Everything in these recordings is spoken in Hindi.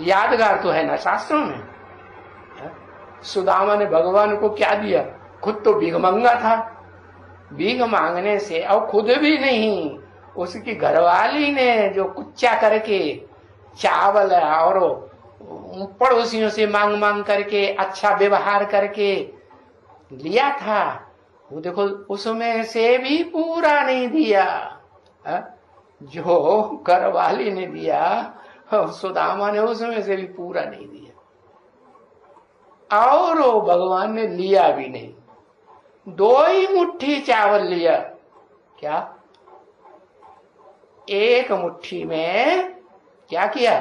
यादगार तो है ना शास्त्रों में। सुदामा ने भगवान को क्या दिया? खुद तो भिखमंगा था, भीख मांगने से, और खुद भी नहीं, उसकी घरवाली ने जो कुच्चा करके चावल और पड़ोसियों से मांग मांग करके अच्छा व्यवहार करके लिया था, वो देखो उसमें से भी पूरा नहीं दिया। जो घरवाली ने दिया सुदामा ने उसमें से भी पूरा नहीं दिया, और वो भगवान ने लिया भी नहीं। 2 ही मुट्ठी चावल लिया। क्या? एक मुट्ठी में क्या किया?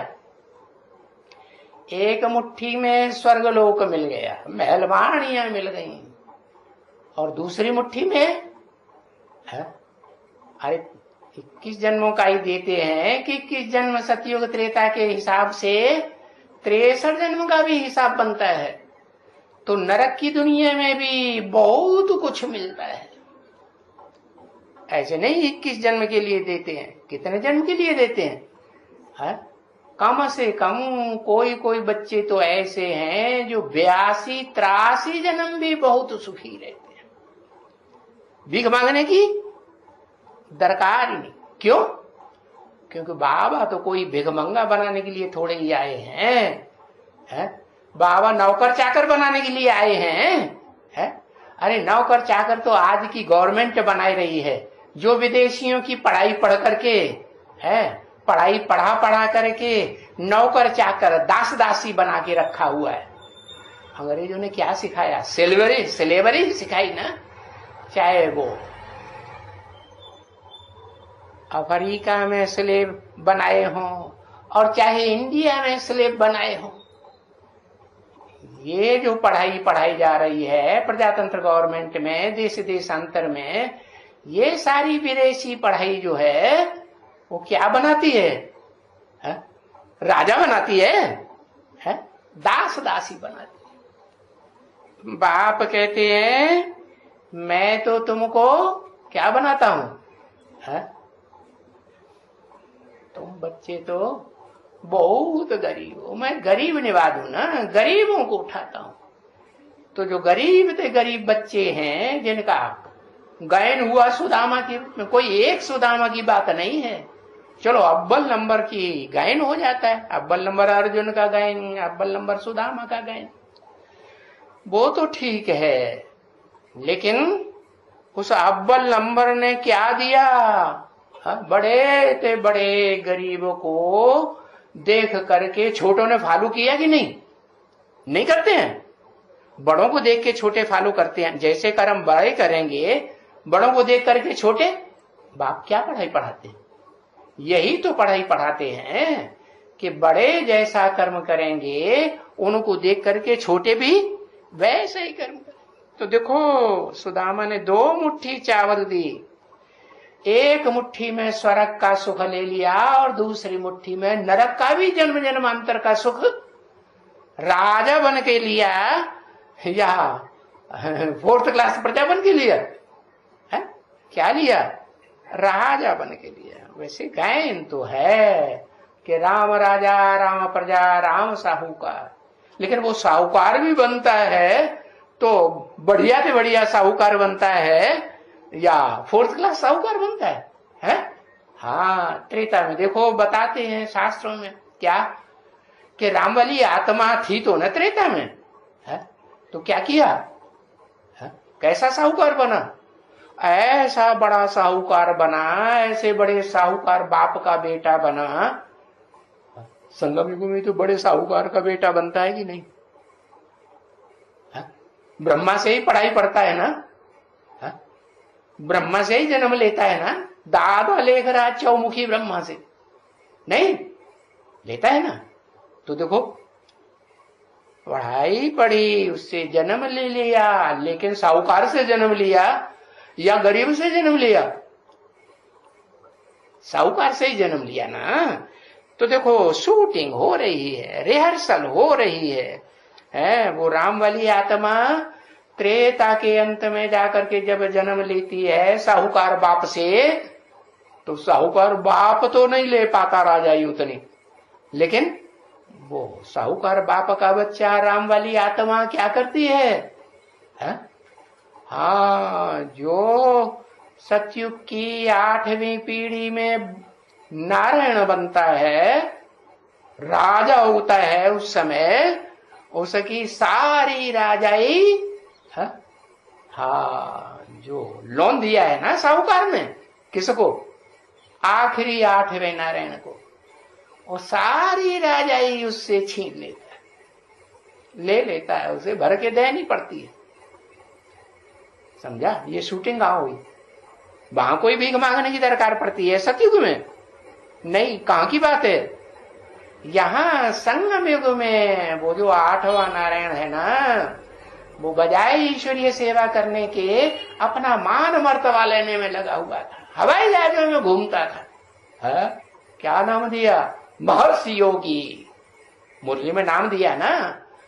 एक मुट्ठी में स्वर्गलोक मिल गया, महलवाणियां मिल गई, और दूसरी मुट्ठी में अरे 21 जन्मों का ही देते हैं कि 21 जन्म सतयुग त्रेता के हिसाब से 63 जन्म का भी हिसाब बनता है। तो नरक की दुनिया में भी बहुत कुछ मिलता है। ऐसे नहीं 21 जन्म के लिए देते हैं, कितने जन्म के लिए देते हैं? कम से कम कोई कोई बच्चे तो ऐसे हैं जो 82-83 जन्म भी बहुत सुखी रहते हैं। भीख मांगने की दरकार ही नहीं। क्यों? क्योंकि बाबा तो कोई भिखमंगा बनाने के लिए थोड़े ही आए हैं, बाबा नौकर चाकर बनाने के लिए आए हैं। अरे नौकर चाकर तो आज की गवर्नमेंट बनाई रही है, जो विदेशियों की पढ़ाई पढ़ करके पढ़ाई पढ़ा करके नौकर चाकर दास दासी बना के रखा हुआ है। अंग्रेजों ने क्या सिखाया? सिलेवरी सिखाई ना। चाहे वो अफ्रीका में स्लेव बनाए हों और चाहे इंडिया में स्लेव बनाए हों, ये जो पढ़ाई जा रही है प्रजातंत्र गवर्नमेंट में, देश देशांतर में, ये सारी विदेशी पढ़ाई जो है वो क्या बनाती है? राजा बनाती है, दास दासी बनाती है। बाप कहते हैं मैं तो तुमको क्या बनाता हूं? तुम बच्चे तो बहुत गरीब हो, मैं गरीब निवाद हूं ना, गरीबों को उठाता हूं। तो जो गरीब बच्चे हैं जिनका गायन हुआ सुदामा के रूप में, कोई एक सुदामा की बात नहीं है। चलो अव्वल नंबर की गायन हो जाता है, अव्वल नंबर अर्जुन का गायन, अव्वल नंबर सुदामा का गायन, वो तो ठीक है। लेकिन उस अव्वल नंबर ने क्या दिया? बड़े ते बड़े गरीबों को देख करके छोटों ने फॉलो किया कि नहीं? नहीं करते हैं। बड़ों को देख के छोटे फॉलो करते हैं। जैसे कर्म बड़े करेंगे, बड़ों को देख करके छोटे। बाप क्या पढ़ाई पढ़ाते हैं? यही तो पढ़ाई पढ़ाते हैं कि बड़े जैसा कर्म करेंगे, उनको देख करके छोटे भी वैसे ही कर्म करें। तो देखो सुदामा ने 2 मुट्ठी चावल दी, एक मुट्ठी में स्वर्ग का सुख ले लिया और दूसरी मुट्ठी में नरक का भी जन्म जन्मांतर का सुख राजा बन के लिया, या 4th क्लास प्रजा बन के लिया है? क्या लिया? राजा बन के लिया। वैसे गायन तो है कि राम राजा राम प्रजा राम साहूकार, लेकिन वो साहूकार भी बनता है तो बढ़िया से बढ़िया साहूकार बनता है या 4th क्लास साहूकार बनता है? हाँ, त्रेता में देखो बताते हैं शास्त्रों में क्या कि रामवली आत्मा थी तो न त्रेता में, तो क्या किया? कैसा साहूकार बना? ऐसा बड़ा साहूकार बना, ऐसे बड़े साहूकार बाप का बेटा बना। संगम युग में तो बड़े साहूकार का बेटा बनता है कि नहीं? ब्रह्मा से ही पढ़ाई पढ़ता है ना, ब्रह्मा से ही जन्म लेता है ना। दादा लेख रहा चौमुखी ब्रह्मा से नहीं लेता है ना। तो देखो पढ़ाई पढ़ी, उससे जन्म ले लिया, लेकिन साहूकार से जन्म लिया या गरीब से जन्म लिया? साहूकार से ही जन्म लिया ना। तो देखो शूटिंग हो रही है, रिहर्सल हो रही है, वो राम वाली आत्मा त्रेता के अंत में जाकर के जब जन्म लेती है साहूकार बाप से, तो साहूकार बाप तो नहीं ले पाता राजाई उतनी, लेकिन वो साहूकार बाप का बच्चा राम वाली आत्मा क्या करती है? हाँ, जो सतयुग की 8वीं पीढ़ी में नारायण बनता है, राजा होता है, उस समय उसकी सारी राजाई, हाँ, जो लोन दिया है ना साहूकार ने, किसको? आखिरी 8वें नारायण को, वो सारी राजाई उससे छीन लेता है, ले लेता है, उसे भर के देनी पड़ती है। समझा? ये शूटिंग कहां हुई? वहां कोई भीख मांगने की दरकार पड़ती है सतयुग में? नहीं, कहां की बात है? यहां संगम युग में वो जो 8वां नारायण है ना, वो बजाय ईश्वरीय सेवा करने के अपना मान मर्तबा लेने में लगा हुआ था, हवाई जहाजों में घूमता था। क्या नाम दिया? महर्षि योगी। मुरली में नाम दिया ना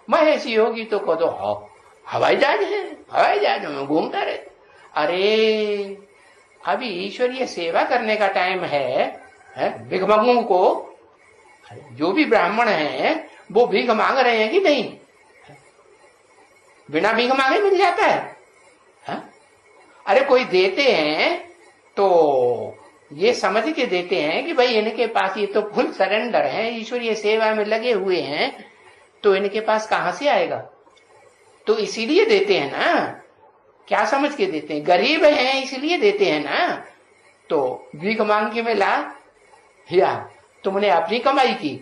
महर्षि योगी, तो कहो तो हवाई जहाज है, हवाई जहाजों में घूमता रहे। अरे अभी ईश्वरीय सेवा करने का टाइम है, भिखमंगों को, जो भी ब्राह्मण हैं वो भीख मांग रहे हैं कि नहीं? बिना भीख मांगे मिल जाता है? अरे कोई देते हैं तो ये समझ के देते हैं कि भाई इनके पास ये तो फुल सरेंडर है, ईश्वरीय सेवा में लगे हुए हैं, तो इनके पास कहां से आएगा? तो इसीलिए देते हैं ना। क्या समझ के देते हैं? गरीब हैं इसलिए देते हैं ना। तो भीख मांग के मिला या तुमने अपनी कमाई की?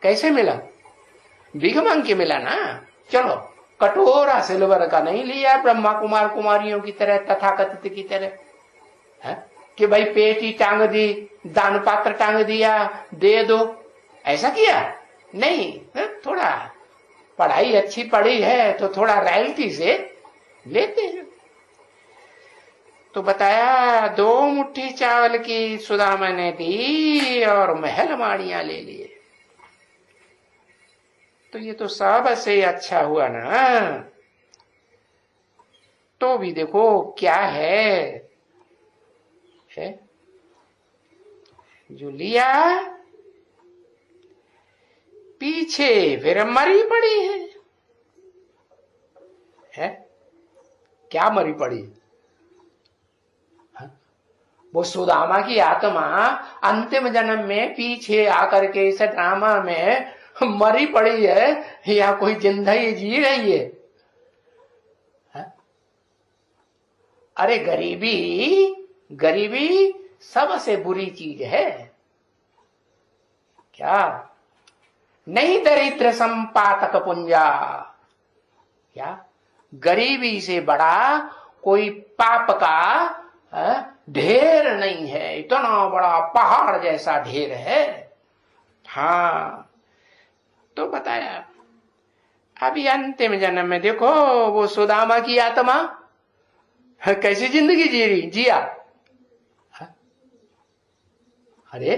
कैसे मिला? भीख मांग के मिला ना। चलो, कटोरा सिल्वर का नहीं लिया ब्रह्मा कुमार कुमारियों की तरह, तथाकथित की तरह, कि भाई पेटी टांग दी, दान पात्र टांग दिया, दे दो, ऐसा किया नहीं। थोड़ा पढ़ाई अच्छी पढ़ी है तो थोड़ा रॉयल्टी से लेते हैं। तो बताया 2 मुट्ठी चावल की सुदामा ने दी और महल माड़ियां ले लिए। तो ये तो सबसे अच्छा हुआ ना। तो भी देखो क्या है जो लिया पीछे फिर मरी पड़ी है? क्या मरी पड़ी? वो सुदामा की आत्मा अंतिम जन्म में पीछे आकर के इस ड्रामा में मरी पड़ी है या कोई जिंदगी जी रही है? अरे गरीबी सबसे बुरी चीज है। क्या नहीं? दरिद्र संपातक पुंजा। क्या गरीबी से बड़ा कोई पाप का ढेर नहीं है। इतना बड़ा पहाड़ जैसा ढेर है। हाँ, तो बताया अभी अंतिम जन्म में देखो वो सुदामा की आत्मा कैसी जिंदगी जिया। अरे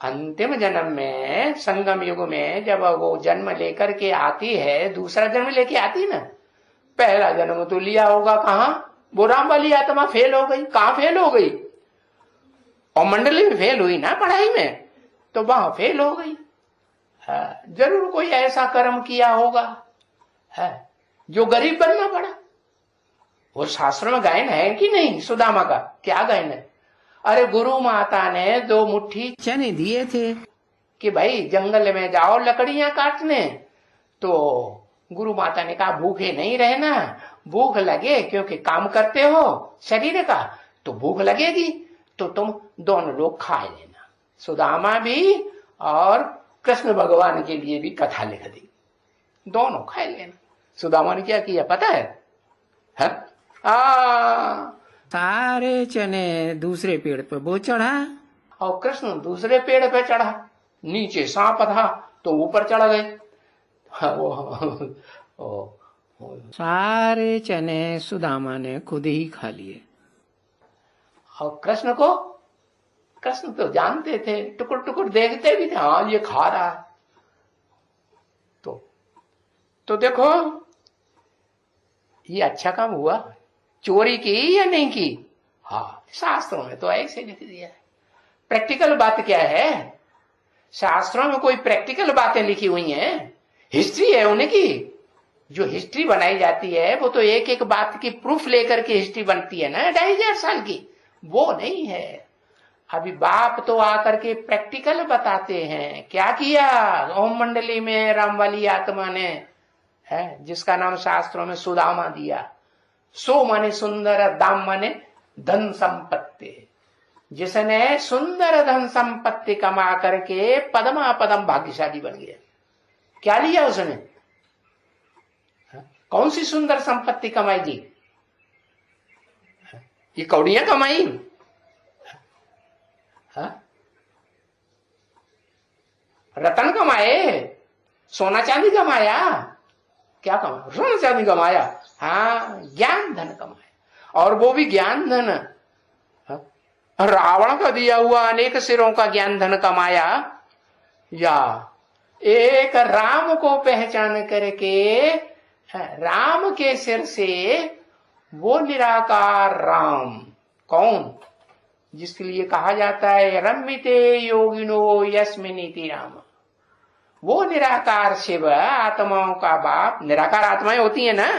अंतिम जन्म में, संगम युग में जब वो जन्म लेकर के आती है, दूसरा जन्म लेके आती ना, पहला जन्म तो लिया होगा कहां? वो राम वाली आत्मा फेल हो गई। कहां फेल हो गई? और मंडली में फेल हुई ना पढ़ाई में, तो वहां फेल हो गई। जरूर कोई ऐसा कर्म किया होगा जो गरीब बनना पड़ा। वो शास्त्र में गायन है कि नहीं सुदामा का? क्या गायन है? अरे गुरु माता ने 2 मुट्ठी चने दिए थे कि भाई जंगल में जाओ लकड़ियां काटने। तो गुरु माता ने कहा भूखे नहीं रहना, भूख लगे क्योंकि काम करते हो शरीर का, तो भूख लगेगी तो तुम दोनों लोग खा लेना। सुदामा भी और कृष्ण भगवान के लिए भी कथा लिख दी, दोनों खा लेना। सुदामा ने क्या किया पता है? सारे चने दूसरे पेड़ पे वो चढ़ा और कृष्ण दूसरे पेड़ पे चढ़ा। नीचे सांप था तो ऊपर चढ़ गए। सारे चने सुदामा ने खुद ही खा लिए। और कृष्ण तो जानते थे, टुकुर टुकुर देखते भी थे, हाँ ये खा रहा है। तो देखो ये अच्छा काम हुआ। चोरी की या नहीं की? हाँ, शास्त्रों में तो ऐसे लिख दिया है। प्रैक्टिकल बात क्या है? शास्त्रों में कोई प्रैक्टिकल बातें लिखी हुई हैं? हिस्ट्री है उनकी। जो हिस्ट्री बनाई जाती है वो तो एक एक बात की प्रूफ लेकर के हिस्ट्री बनती है ना, 2500 साल की। वो नहीं है। अभी बाप तो आकर के प्रैक्टिकल बताते हैं। क्या किया ओम मंडली में रामवाली आत्मा ने, है जिसका नाम शास्त्रों में सुदामा दिया। सो माने सुंदर, दाम माने धन संपत्ति। जिसने सुंदर धन संपत्ति कमा करके पदमा पदम भाग्यशाली बन गया। क्या लिया उसने? कौन सी सुंदर संपत्ति कमाई थी? ये कौड़ियां कमाई? रतन कमाए? सोना चांदी कमाया? क्या कमाया? सोना चांदी कमाया? हाँ, ज्ञान धन कमाया। और वो भी ज्ञान धन रावण का दिया हुआ अनेक सिरों का ज्ञान धन कमाया, या एक राम को पहचान करके राम के सिर से वो निराकार राम, कौन जिसके लिए कहा जाता है रम्मिते योगिनो यस्मिनीति राम, वो निराकार शिव आत्माओं का बाप। निराकार आत्माएं होती है ना,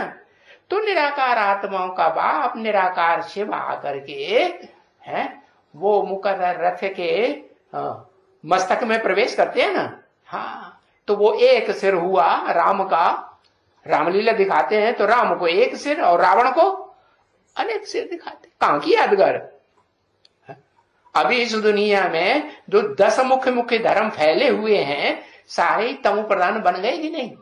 तो निराकार आत्माओं का बाप निराकार शिव आकर के है वो मुकर्रर रथ के मस्तक में प्रवेश करते हैं ना। हाँ, तो वो एक सिर हुआ राम का। रामलीला दिखाते हैं तो राम को एक सिर और रावण को अनेक सिर दिखाते। कहां की यादगार? अभी इस दुनिया में जो 10 मुख्य धर्म फैले हुए हैं, सारे तमो प्रधान बन गए कि नहीं?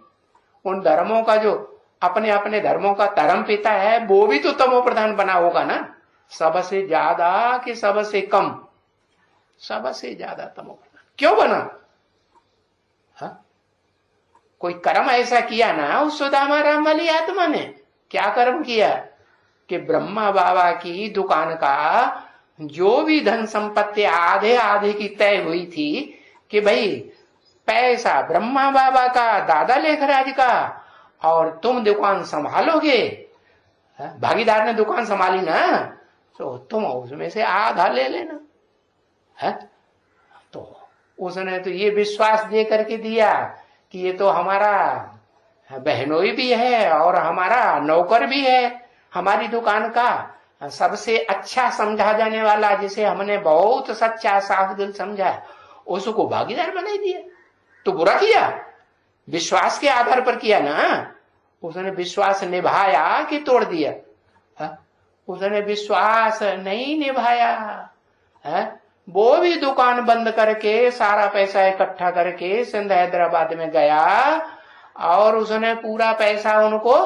उन धर्मों का जो अपने अपने धर्मों का धर्म पिता है वो भी तो तमो प्रधान बना होगा ना। सबसे ज्यादा कि सबसे कम? सबसे ज्यादा तमो प्रधान। क्यों बना? हा? कोई कर्म ऐसा किया ना उस सुदामा राम वाली आत्मा ने। क्या कर्म किया कि ब्रह्मा बाबा की दुकान का जो भी धन संपत्ति आधे आधे की तय हुई थी कि भाई पैसा ब्रह्मा बाबा का, दादा लेखराज का, और तुम दुकान संभालोगे। भागीदार ने दुकान संभाली ना, तो तुम उसमें से आधा ले लेना है। तो उसने तो ये विश्वास दे करके दिया कि ये तो हमारा बहनोई भी है और हमारा नौकर भी है, हमारी दुकान का सबसे अच्छा समझा जाने वाला, जिसे हमने बहुत सच्चा साफ दिल समझा, उसको भागीदार बना दिया। तो बुरा किया? विश्वास के आधार पर किया ना। उसने विश्वास निभाया कि तोड़ दिया? उसने विश्वास नहीं निभाया है। वो भी दुकान बंद करके सारा पैसा इकट्ठा करके सिंध हैदराबाद में गया और उसने पूरा पैसा उनको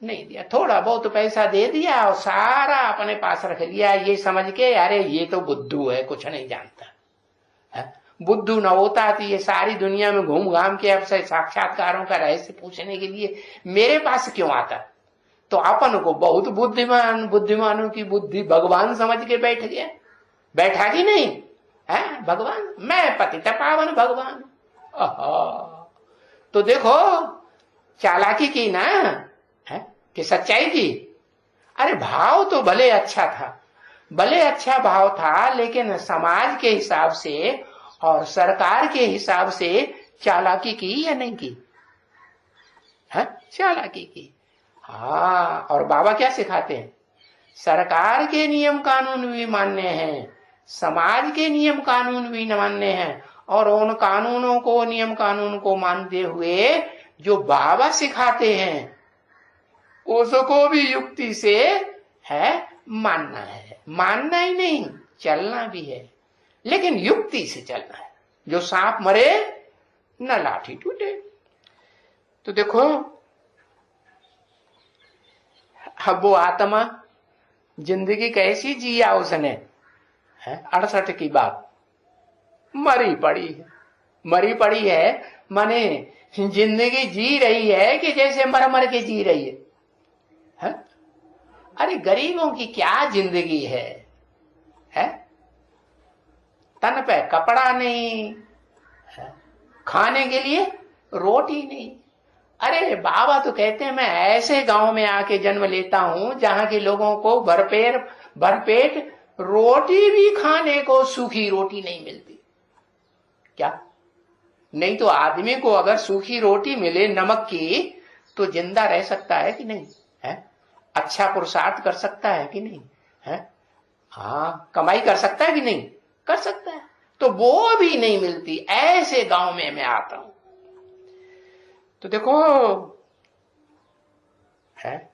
नहीं दिया, थोड़ा बहुत पैसा दे दिया और सारा अपने पास रख लिया, ये समझ के अरे ये तो बुद्धू है, कुछ नहीं जानता है। बुद्धू न होता तो ये सारी दुनिया में घूम घाम के अब से साक्षात्कारों का रहस्य पूछने के लिए मेरे पास क्यों आता? तो अपन को बहुत बुद्धिमान, बुद्धिमानों की बुद्धि भगवान समझ के बैठ गया। बैठा कि नहीं है? भगवान, मैं पतित पावन भगवान। तो देखो चालाकी की ना है कि सच्चाई की। अरे भाव तो भले अच्छा था, भले अच्छा भाव था, लेकिन समाज के हिसाब से और सरकार के हिसाब से चालाकी की या नहीं की? है चालाकी की। हाँ, और बाबा क्या सिखाते हैं? सरकार के नियम कानून भी मानने हैं, समाज के नियम कानून भी मानने हैं, और उन कानूनों को, नियम कानून को मानते हुए जो बाबा सिखाते हैं उसको भी युक्ति से है मानना है। मानना ही नहीं, चलना भी है, लेकिन युक्ति से चलना है। जो सांप मरे न लाठी टूटे। तो देखो अब वो आत्मा जिंदगी कैसी जिया उसने, 68 की बात, मरी पड़ी है माने जिंदगी जी रही है कि जैसे मर मर के जी रही है? अरे गरीबों की क्या जिंदगी है? तन पे कपड़ा नहीं, खाने के लिए रोटी नहीं। अरे बाबा तो कहते हैं मैं ऐसे गांव में आके जन्म लेता हूं जहां के लोगों को भरपेट रोटी भी खाने को सूखी रोटी नहीं मिलती। क्या नहीं तो आदमी को अगर सूखी रोटी मिले नमक की तो जिंदा रह सकता है कि नहीं है? अच्छा पुरुषार्थ कर सकता है कि नहीं है? हाँ, कमाई कर सकता है कि नहीं कर सकता है। तो वो भी नहीं मिलती, ऐसे गांव में मैं आता हूं। तो देखो है